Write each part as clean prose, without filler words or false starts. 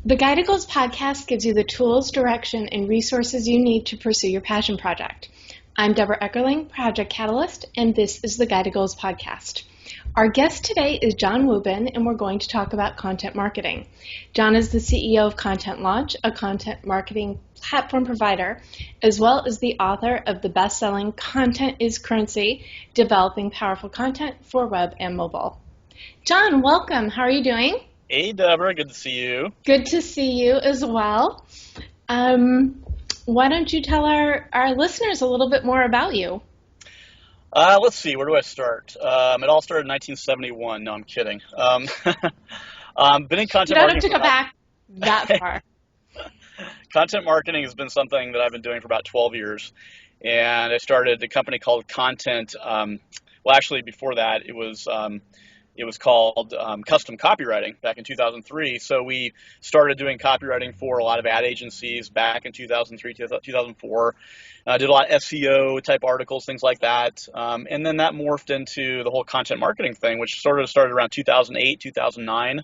The Guided Goals podcast gives you the tools, direction, and resources you need to pursue your passion project. I'm Deborah Eckerling, Project Catalyst, and this is the Guided Goals podcast. Our guest today is Jon Wuebben, and we're going to talk about content marketing. Jon is the CEO of Content Launch, a content marketing platform provider, as well as the author of the bestselling Content is Currency, Developing Powerful Content for Web and Mobile. Jon, welcome. How are you doing? Hey, Deborah. Good to see you. Good to see you as well. Why don't you tell our listeners a little bit more about you? Let's see. Where do I start? It all started in 1971. No, I'm kidding. Been in content marketing. You don't have to go back that far. Content marketing has been something that I've been doing for about 12 years. And I started a company called Content. Well, actually, before that, it was called Custom Copywriting back in 2003. So we started doing copywriting for a lot of ad agencies back in 2003, 2004. Did a lot of SEO type articles, things like that. And then that morphed into the whole content marketing thing, which sort of started around 2008, 2009.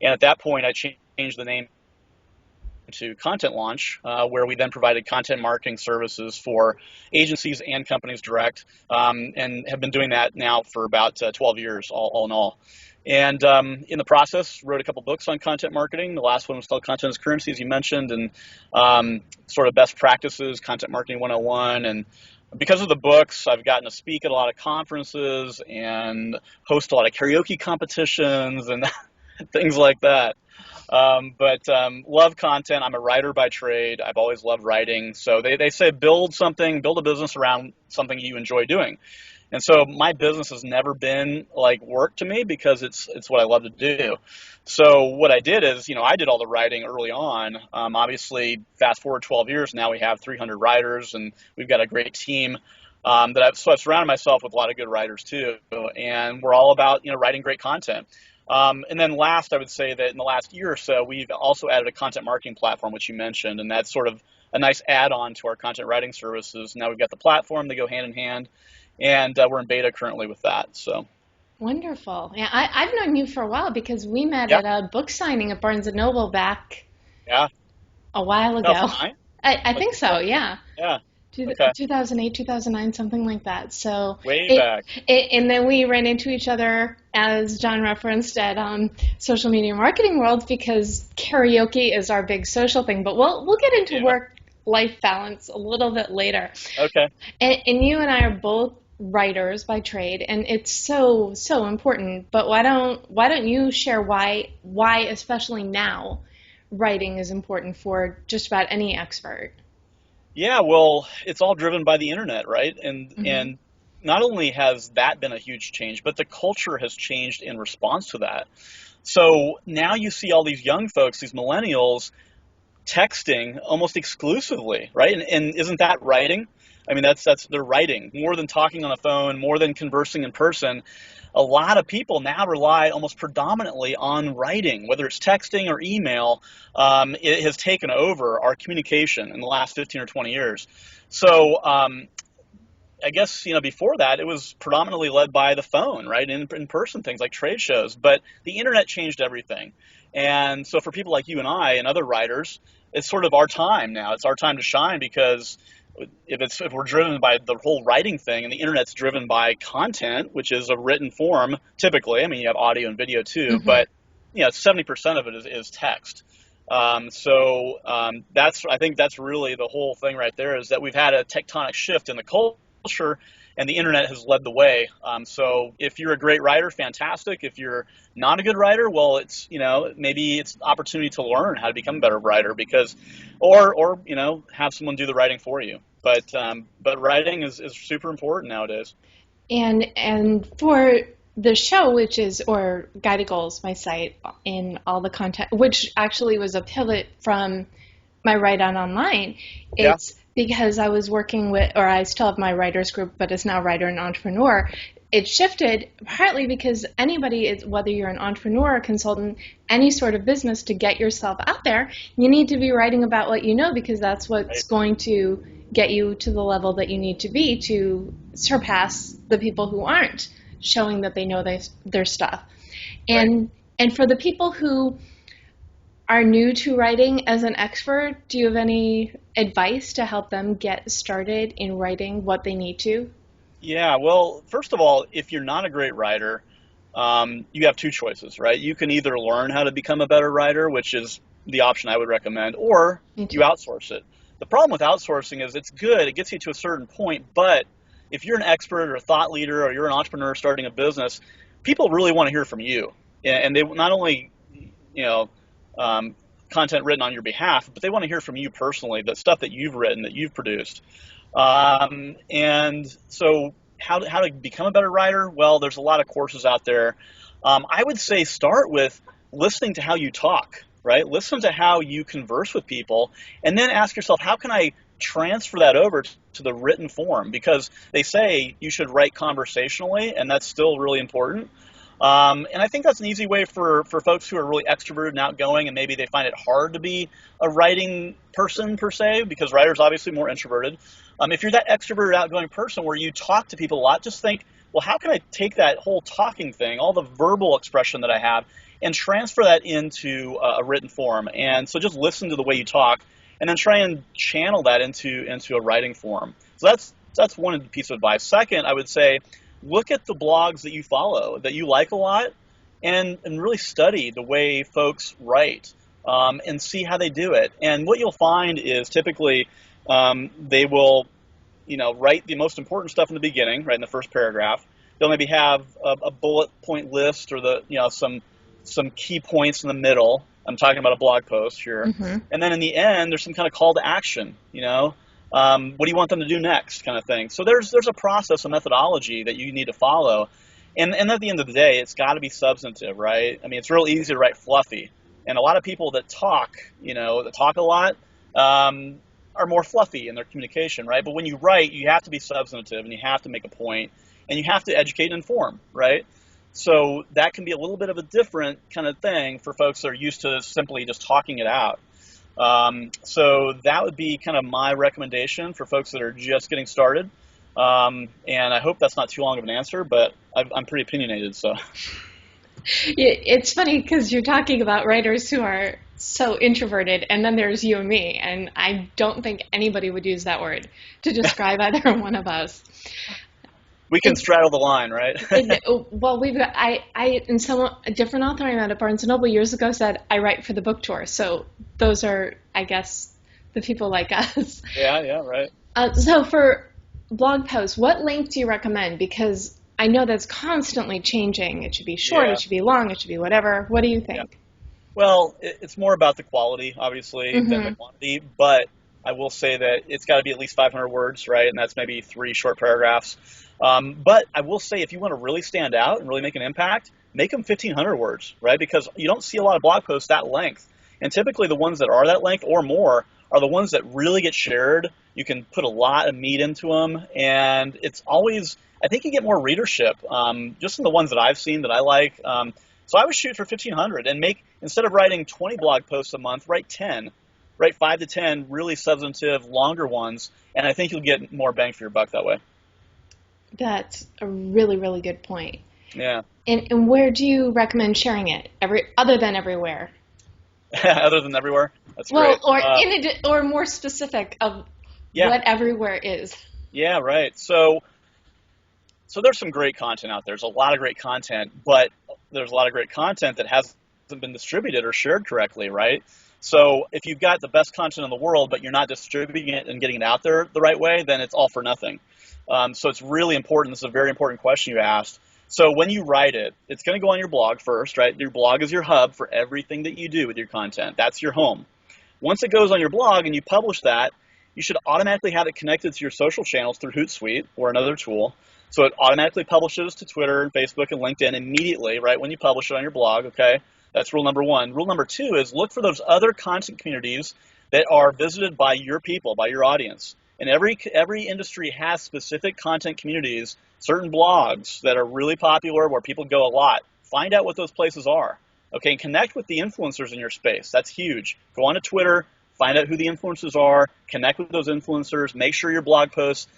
And at that point, I changed the name to Content Launch, where we then provided content marketing services for agencies and companies direct, and have been doing that now for about 12 years, all in all. And in the process, wrote a couple books on content marketing. The last one was called Content is Currency, as you mentioned, and sort of best practices, Content Marketing 101. And because of the books, I've gotten to speak at a lot of conferences and host a lot of karaoke competitions and things like that. But love content. I'm a writer by trade. I've always loved writing. So they say build a business around something you enjoy doing. And so my business has never been like work to me because it's what I love to do. So what I did is, I did all the writing early on. Obviously, fast forward 12 years, now we have 300 writers and we've got a great team. So I've surrounded myself with a lot of good writers too. And we're all about, writing great content. And then last, I would say that in the last year or so, we've also added a content marketing platform, which you mentioned, and that's sort of a nice add-on to our content writing services. Now we've got the platform, they go hand in hand, and we're in beta currently with that. So wonderful. Yeah, I've known you for a while because we met at a book signing at Barnes & Noble back a while ago. I think so, yeah. Yeah. Okay. 2008, 2009, something like that. So way back. And then we ran into each other, as Jon referenced, at social media marketing world because karaoke is our big social thing. But we'll get into work-life balance a little bit later. Okay. And you and I are both writers by trade, and it's so important. But why don't you share why especially now writing is important for just about any expert? Yeah, well, it's all driven by the internet, right? And not only has that been a huge change, but the culture has changed in response to that. So now you see all these young folks, these millennials, texting almost exclusively, right? And isn't that writing? I mean, that's they're writing more than talking on the phone, more than conversing in person. A lot of people now rely almost predominantly on writing, whether it's texting or email. It has taken over our communication in the last 15 or 20 years. So I guess, before that, it was predominantly led by the phone, right? In-person things like trade shows. But the internet changed everything. And so for people like you and I and other writers, it's sort of our time now. It's our time to shine because if we're driven by the whole writing thing and the internet's driven by content, which is a written form, typically, I mean, you have audio and video too, but 70% of it is text. I think that's really the whole thing right there is that we've had a tectonic shift in the culture and the internet has led the way. So if you're a great writer, fantastic. If you're not a good writer, well, it's, maybe it's an opportunity to learn how to become a better writer or have someone do the writing for you. But writing is super important nowadays. And for the show, or Guided Goals, my site, in all the content, which actually was a pivot from my Write On Online, it's because I was working with, or I still have my writers group, but it's now Writer and Entrepreneur. It shifted partly because anybody, whether you're an entrepreneur or consultant, any sort of business, to get yourself out there, you need to be writing about what you know because that's what's going to get you to the level that you need to be to surpass the people who aren't showing that they know their stuff. And for the people who are new to writing as an expert, do you have any advice to help them get started in writing what they need to? Yeah, well, first of all, if you're not a great writer, you have two choices, right? You can either learn how to become a better writer, which is the option I would recommend, or Me you too. outsource it. The problem with outsourcing is it's good, it gets you to a certain point, but if you're an expert or a thought leader or you're an entrepreneur starting a business, people really want to hear from you. And they not only, you know, um, content written on your behalf, but they want to hear from you personally, the stuff that you've written, that you've produced. And so how to become a better writer? Well, there's a lot of courses out there. I would say start with listening to how you talk, right? Listen to how you converse with people, and then ask yourself, how can I transfer that over to the written form? Because they say you should write conversationally, and that's still really important. And I think that's an easy way for folks who are really extroverted and outgoing, and maybe they find it hard to be a writing person per se, because writers are obviously more introverted. If you're that extroverted, outgoing person where you talk to people a lot, just think, well, how can I take that whole talking thing, all the verbal expression that I have, and transfer that into a written form? And so just listen to the way you talk, and then try and channel that into a writing form. So that's one piece of advice. Second, I would say, look at the blogs that you follow, that you like a lot, and really study the way folks write, and see how they do it. And what you'll find is typically they will, write the most important stuff in the beginning, right in the first paragraph. They'll maybe have a bullet point list or some key points in the middle. I'm talking about a blog post here. Mm-hmm. And then in the end, there's some kind of call to action, what do you want them to do next, kind of thing. So there's a process, a methodology that you need to follow. And at the end of the day, it's got to be substantive, right? I mean, it's real easy to write fluffy. And a lot of people that talk a lot, are more fluffy in their communication, right? But when you write, you have to be substantive, and you have to make a point, and you have to educate and inform, right? So that can be a little bit of a different kind of thing for folks that are used to simply just talking it out. So that would be kind of my recommendation for folks that are just getting started. And I hope that's not too long of an answer, but I'm pretty opinionated, so. It's funny because you're talking about writers who are so introverted, and then there's you and me, and I don't think anybody would use that word to describe either one of us. We can straddle the line, right? Well, a different author I met at Barnes & Noble years ago said, I write for the book tour. So those are, I guess, the people like us. Yeah, right. So for blog posts, what length do you recommend? Because I know that's constantly changing. It should be short, Yeah. It should be long, it should be whatever. What do you think? Yeah. Well, it's more about the quality, obviously, than the quantity, but I will say that it's got to be at least 500 words, right? And that's maybe 3 short paragraphs. But I will say, if you want to really stand out and really make an impact, make them 1,500 words, right? Because you don't see a lot of blog posts that length. And typically the ones that are that length or more are the ones that really get shared. You can put a lot of meat into them, and it's always, I think you get more readership, just in the ones that I've seen that I like. So I would shoot for 1,500 and instead of writing 20 blog posts a month, write 10. Write 5 to 10 really substantive, longer ones, and I think you'll get more bang for your buck that way. That's a really, really good point. Yeah. And where do you recommend sharing it? Other than everywhere? Other than everywhere? That's great. Or more specific of Yeah. what everywhere is. Yeah, right. So there's some great content out there. There's a lot of great content, but there's a lot of great content that hasn't been distributed or shared correctly, right? So if you've got the best content in the world, but you're not distributing it and getting it out there the right way, then it's all for nothing. So it's really important. This is a very important question you asked. So when you write it, it's going to go on your blog first, right? Your blog is your hub for everything that you do with your content. That's your home. Once it goes on your blog and you publish that, you should automatically have it connected to your social channels through Hootsuite or another tool. So it automatically publishes to Twitter and Facebook and LinkedIn immediately, right, when you publish it on your blog, okay? That's rule number 1. Rule number 2 is look for those other content communities that are visited by your people, by your audience. And every industry has specific content communities, certain blogs that are really popular where people go a lot. Find out what those places are, okay? And connect with the influencers in your space. That's huge. Go on to Twitter, find out who the influencers are, connect with those influencers, make sure your blog post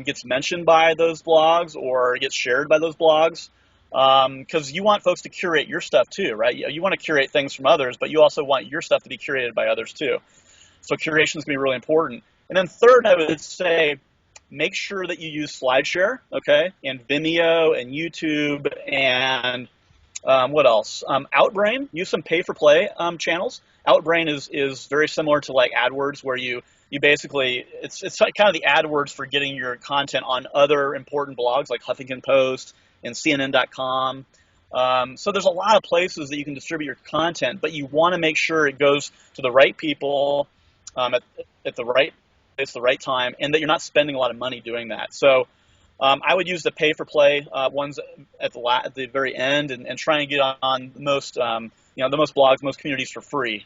gets mentioned by those blogs or gets shared by those blogs. because you want folks to curate your stuff too, right? You want to curate things from others, but you also want your stuff to be curated by others too. So curation is going to be really important. And then third, I would say, make sure that you use SlideShare, okay, and Vimeo and YouTube and what else? Outbrain. Use some pay-for-play channels. Outbrain is very similar to like AdWords, where you basically it's like kind of the AdWords for getting your content on other important blogs like Huffington Post and CNN.com. So there's a lot of places that you can distribute your content, but you want to make sure it goes to the right people at the right place, the right time, and that you're not spending a lot of money doing that. So I would use the pay-for-play ones at the very end, and try and get on the most the most blogs, most communities for free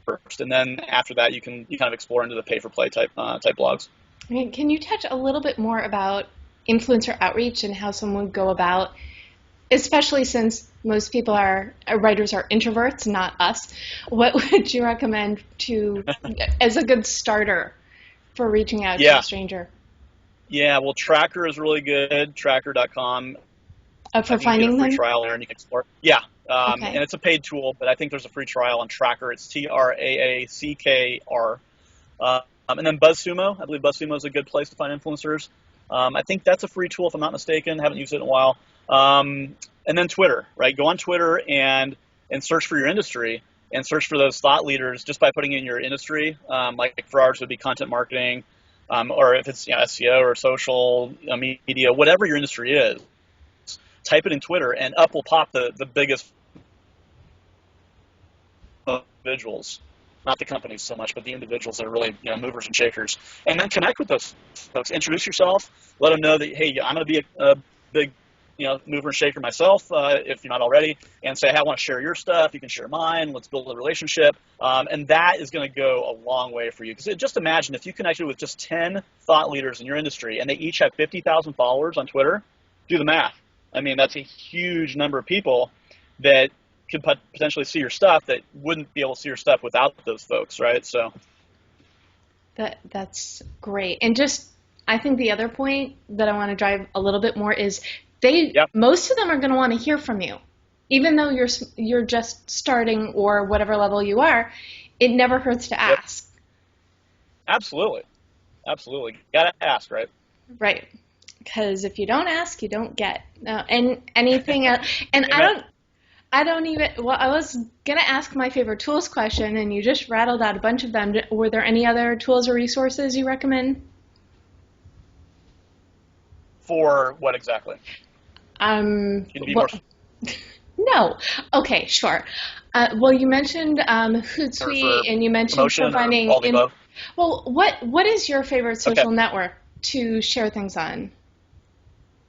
first, and then after that you kind of explore into the pay-for-play type blogs. Can you touch a little bit more about influencer outreach and how someone would go about, especially since most people writers are introverts, not us? What would you recommend as a good starter for reaching out to a stranger? Yeah, well, Tracker is really good, tracker.com. For finding them? You can get a free trial there and you can explore. Yeah, okay. And it's a paid tool, but I think there's a free trial on Tracker. It's TRAACKR. And then BuzzSumo. I believe BuzzSumo is a good place to find influencers. I think that's a free tool, if I'm not mistaken. Haven't used it in a while. And then Twitter, right? Go on Twitter and search for your industry and search for those thought leaders just by putting in your industry. Like for ours, it would be content marketing. Or if it's SEO or social media, whatever your industry is, type it in Twitter, and up will pop the biggest individuals, not the companies so much, but the individuals that are really movers and shakers. And then connect with those folks. Introduce yourself. Let them know that, hey, I'm going to be a big mover and shaker myself, if you're not already, and say, hey, I want to share your stuff. You can share mine. Let's build a relationship. And that is going to go a long way for you. Because just imagine if you connected with just 10 thought leaders in your industry and they each have 50,000 followers on Twitter, do the math. I mean, that's a huge number of people that could potentially see your stuff that wouldn't be able to see your stuff without those folks, right? So that's great. And just, I think the other point that I want to drive a little bit more is most of them are going to want to hear from you. Even though you're just starting or whatever level you are, it never hurts to ask. Absolutely. Got to ask, right? Right. Because if you don't ask, you don't get. And anything else. And I don't even, well, I was going to ask my favorite tools question, and you just rattled out a bunch of them. Were there any other tools or resources you recommend? For what exactly? Can you be more? No. Okay, sure. Well, you mentioned Hootsuite, and you mentioned finding. Well, what is your favorite social network to share things on?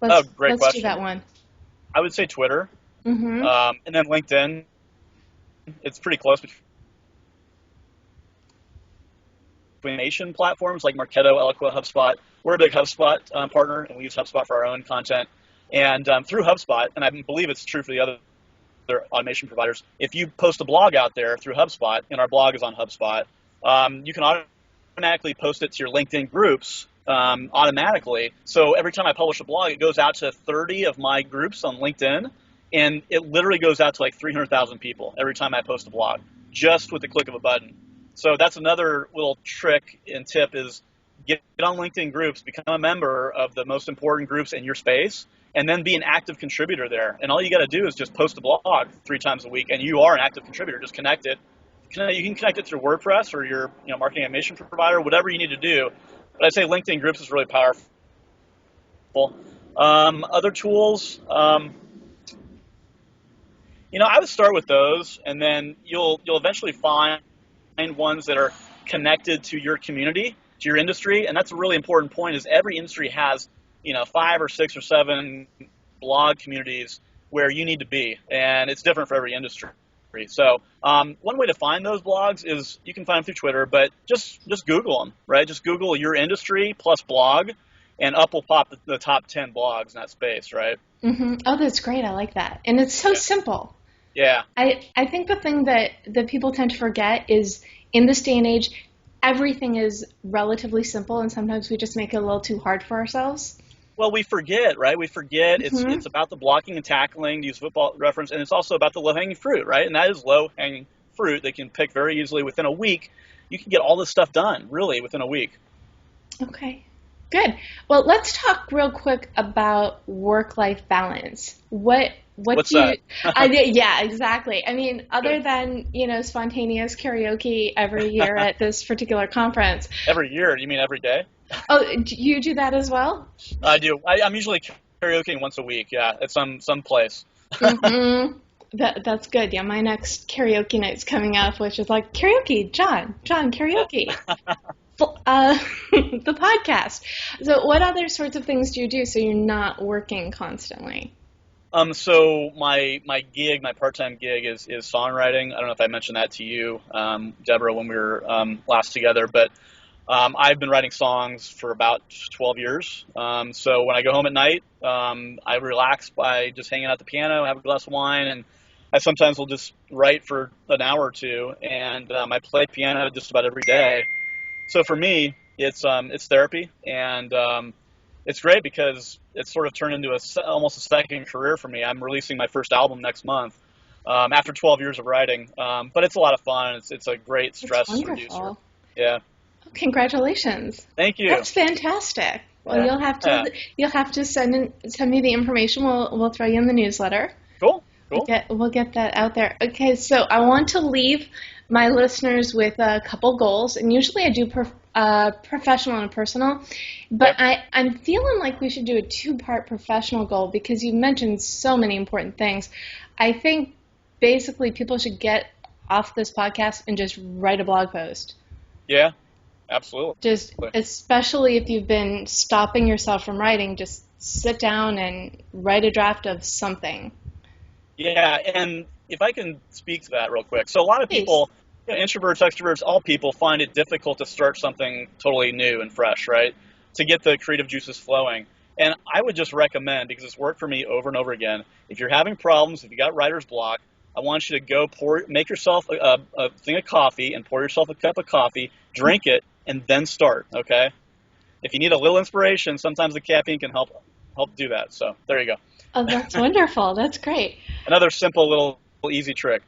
Great question. Let's do that one. I would say Twitter, and then LinkedIn. It's pretty close between nation platforms like Marketo, Eloqua, HubSpot. We're a big HubSpot partner, and we use HubSpot for our own content. And through HubSpot, and I believe it's true for the other automation providers, if you post a blog out there through HubSpot, and our blog is on HubSpot, you can automatically post it to your LinkedIn groups automatically. So every time I publish a blog, it goes out to 30 of my groups on LinkedIn, and it literally goes out to like 300,000 people every time I post a blog, just with the click of a button. So that's another little trick and tip is get on LinkedIn groups, become a member of the most important groups in your space, and then be an active contributor there. And all you got to do is just post a blog 3 times a week, and you are an active contributor. Just connect it. You can connect it through WordPress or your marketing automation provider, whatever you need to do. But I'd say LinkedIn groups is really powerful. Other tools, I would start with those, and then you'll eventually find ones that are connected to your community, to your industry. And that's a really important point is every industry has 5 or 6 or 7 blog communities where you need to be, and it's different for every industry. So one way to find those blogs is you can find them through Twitter, but just Google them, right? Just Google your industry plus blog, and up will pop the top 10 blogs in that space, right? Oh, that's great. I like that. And it's so simple. Yeah. I think the thing that people tend to forget is in this day and age, everything is relatively simple, and sometimes we just make it a little too hard for ourselves. Well, we forget, right? We forget Hmm. it's about the blocking and tackling, to use football reference, and it's also about the low-hanging fruit, right? And that is low-hanging fruit they can pick very easily within a week. You can get all this stuff done, really, within a week. Okay, good. Well, let's talk real quick about work-life balance. What What's do you? that? Yeah, exactly. I mean, other than spontaneous karaoke every year at this particular conference. Every year? You mean every day? Oh, do you do that as well? I do. I'm usually karaokeing once a week. Yeah, at some place. Mm-hmm. That's good. Yeah, my next karaoke night's coming up, which is like karaoke, John, karaoke. The podcast. So, what other sorts of things do you do so you're not working constantly? So my gig, my part-time gig is songwriting. I don't know if I mentioned that to you, Deborah, when we were last together, but I've been writing songs for about 12 years. So when I go home at night, I relax by just hanging out the piano, have a glass of wine, and I sometimes will just write for an hour or two. And I play piano just about every day. So for me, it's therapy, and it's great because it's sort of turned into almost a second career for me. I'm releasing my first album next month after 12 years of writing, but it's a lot of fun. It's a great That's stress reducer. wonderful. Yeah, Congratulations. thank you. That's fantastic. Well, Yeah, yeah. you'll have to send me the information. We'll throw you in the newsletter. Cool, cool. We'll get that out there. Okay, so I want to leave my listeners with a couple goals, and usually I do professional and personal, but Yep. I'm feeling like we should do a two-part professional goal because you've mentioned so many important things. I think basically people should get off this podcast and just write a blog post. Yeah, absolutely. Just especially if you've been stopping yourself from writing, just sit down and write a draft of something. Yeah, and if I can speak to that real quick. So a lot of Please. people, introverts, extroverts, all people find it difficult to start something totally new and fresh, right? To get the creative juices flowing. And I would just recommend, because it's worked for me over and over again, if you're having problems, if you got writer's block, I want you to go make yourself a thing of coffee and pour yourself a cup of coffee, drink it, and then start, okay? If you need a little inspiration, sometimes the caffeine can help do that. So there you go. Oh, that's wonderful. That's great. Another simple little easy trick.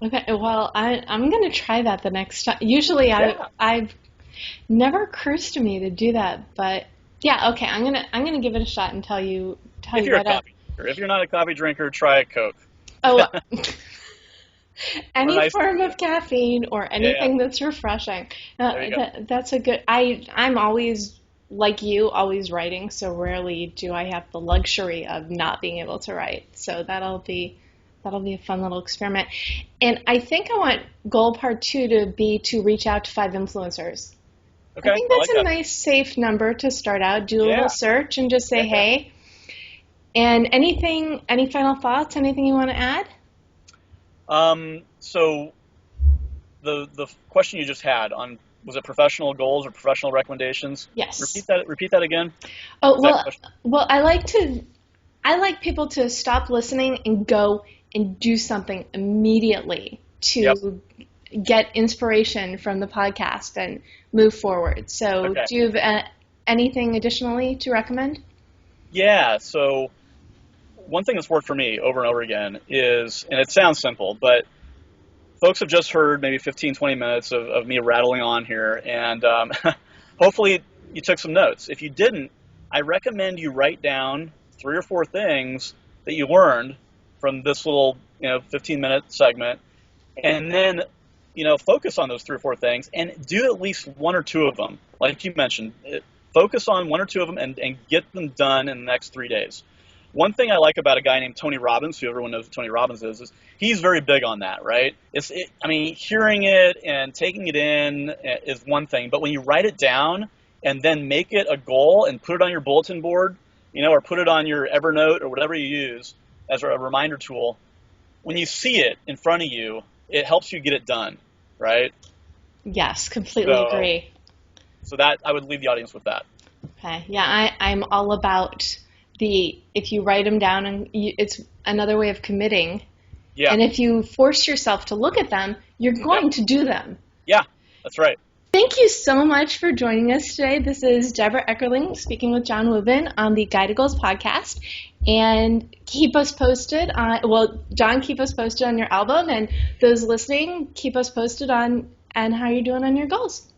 Okay, well, I'm gonna try that the next time. Usually, Yeah. I've never occurs to me to do that, but yeah, okay, I'm gonna give it a shot and tell If you you're a right up. coffee drinker. If you're not a coffee drinker, try a Coke. Oh, well, Or a any nice form of caffeine or yeah, anything that's refreshing. there you go. That's a good. I'm always like you, always writing, so rarely do I have the luxury of not being able to write. So that'll be a fun little experiment. And I think I want goal part two to be to reach out to 5 influencers. I Okay, think I that's like a that. nice, safe number to start out. Do a little Yeah, search and just say, yeah. hey. And any final thoughts? Anything you want to add? So the question you just had on, was it professional goals or professional recommendations? Yes. Repeat that again. Oh, Exact question. well, I like people to stop listening and go and do something immediately Yep. to get inspiration from the podcast and move forward. So, Okay. do you have anything additionally to recommend? Yeah. So one thing that's worked for me over and over again is, and it sounds simple, but folks have just heard maybe 15, 20 minutes of me rattling on here, and hopefully you took some notes. If you didn't, I recommend you write down 3 or 4 things that you learned from this little 15-minute segment, and then focus on those 3 or 4 things and do at least one or two of them. Like you mentioned, focus on one or two of them and get them done in the next 3 days. One thing I like about a guy named Tony Robbins, who everyone knows who Tony Robbins is he's very big on that, right? I mean, hearing it and taking it in is one thing, but when you write it down and then make it a goal and put it on your bulletin board, or put it on your Evernote or whatever you use as a reminder tool, when you see it in front of you, it helps you get it done, right? Yes, completely So, agree. so that I would leave the audience with that. Okay. Yeah, I'm all about if you write them down and it's another way of committing. Yeah, And if you force yourself to look at them, you're yep, going to do them. yeah, that's right. Thank you so much for joining us today. This is Deborah Eckerling speaking with Jon Wuebben on the Guide to Goals podcast. And keep us posted on, Jon, keep us posted on your album, and those listening, keep us posted on and how you're doing on your goals.